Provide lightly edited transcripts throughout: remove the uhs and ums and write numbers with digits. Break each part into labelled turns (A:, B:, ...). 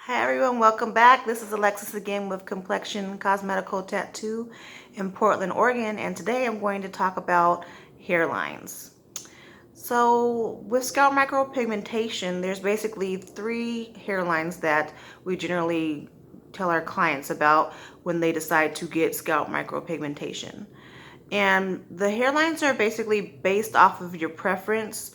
A: Hi everyone, welcome back. This is Alexis again with Complexion CosMedical Tattoo in Portland, Oregon, and today I'm going to talk about hairlines. So with scalp micropigmentation, there's basically three hairlines that we generally tell our clients about when they decide to get scalp micropigmentation. And the hairlines are basically based off of your preference,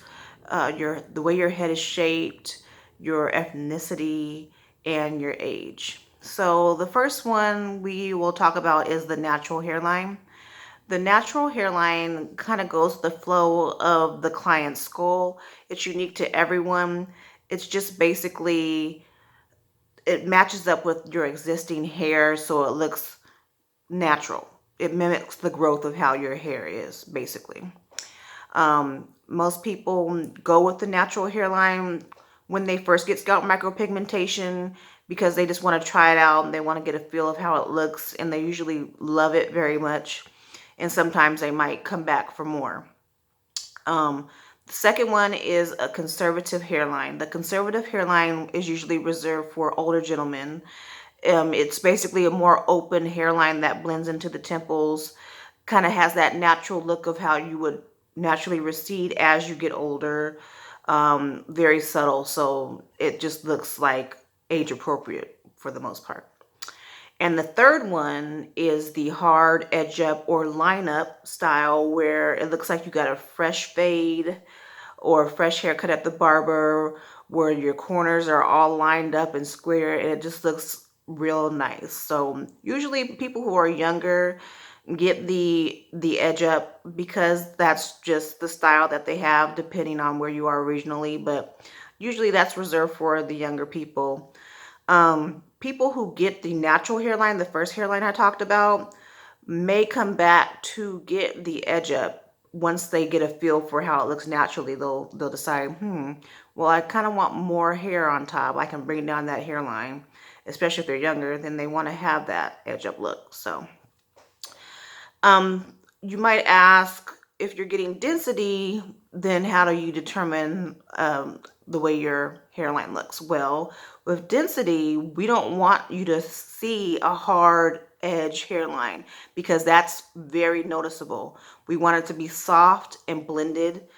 A: the way your head is shaped, your ethnicity, and your age. So the first one we will talk about is the natural hairline. The natural hairline kind of goes with the flow of the client's skull. It's unique to everyone. It's just basically, it matches up with your existing hair so it looks natural. It mimics the growth of how your hair is, basically. Most people go with the natural hairline when they first get scalp micropigmentation because they just want to try it out and they want to get a feel of how it looks, and they usually love it very much, and sometimes they might come back for more. The second one is a conservative hairline. The conservative hairline is usually reserved for older gentlemen. It's basically a more open hairline that blends into the temples, kind of has that natural look of how you would naturally recede as you get older. Very subtle, so it just looks like age appropriate for the most part. And the third one is the hard edge up or line up style, where it looks like you got a fresh fade or a fresh haircut at the barber, where your corners are all lined up and square, and it just looks real nice. So usually people who are younger get the edge up because that's just the style that they have depending on where you are regionally, but usually that's reserved for the younger people. People who get the natural hairline, the first hairline I talked about, may come back to get the edge up once they get a feel for how it looks naturally. They'll decide, well, I kind of want more hair on top. I can bring down that hairline, especially if they're younger. Then they want to have that edge up look. So you might ask, if you're getting density, then how do you determine the way your hairline looks? Well, with density, we don't want you to see a hard edge hairline because that's very noticeable. We want it to be soft and blended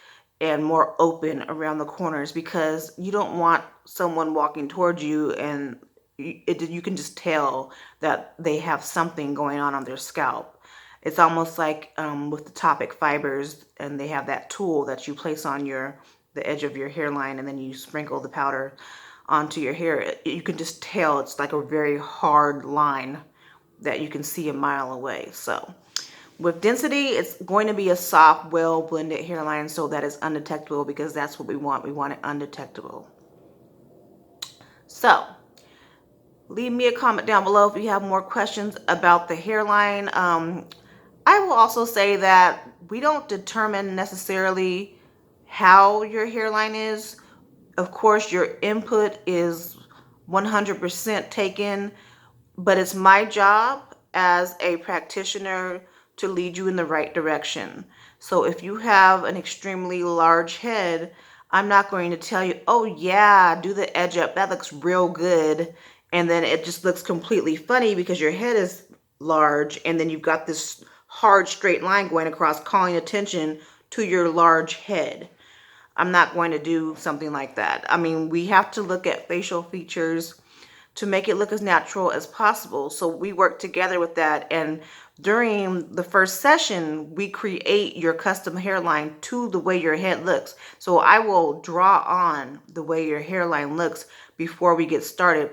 A: and more open around the corners, because you don't want someone walking towards you and you can just tell that they have something going on their scalp. It's almost like with the topic fibers, and they have that tool that you place on the edge of your hairline, and then you sprinkle the powder onto your hair. You can just tell it's like a very hard line that you can see a mile away. So with density, it's going to be a soft, well blended hairline so that it's undetectable, because that's what we want. We want it undetectable. So leave me a comment down below if you have more questions about the hairline. I will also say that we don't determine necessarily how your hairline is. Of course, your input is 100% taken, but it's my job as a practitioner to lead you in the right direction. So if you have an extremely large head, I'm not going to tell you, oh yeah, do the edge up, that looks real good, and then it just looks completely funny because your head is large and then you've got this hard straight line going across, calling attention to your large head. I'm not going to do something like that. I mean, we have to look at facial features to make it look as natural as possible. So we work together with that. And during the first session, we create your custom hairline to the way your head looks. So I will draw on the way your hairline looks before we get started.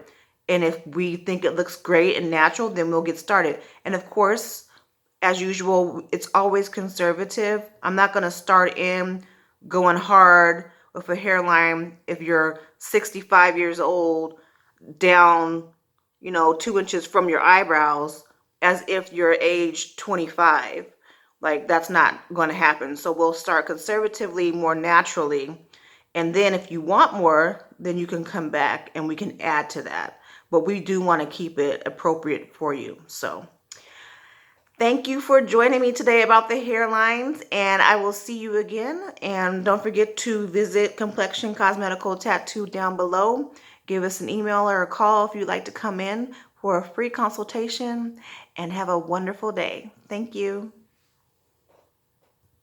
A: And if we think it looks great and natural, then we'll get started. And of course, as usual, it's always conservative. I'm not going to start in going hard with a hairline if you're 65 years old down, 2 inches from your eyebrows, as if you're age 25. Like, that's not going to happen. So we'll start conservatively, more naturally. And then if you want more, then you can come back and we can add to that. But we do want to keep it appropriate for you. So thank you for joining me today about the hairlines, and I will see you again. And don't forget to visit Complexion CosMedical Tattoo down below Give us an email or a call if you'd like to come in for a free consultation, and have a wonderful day. Thank you.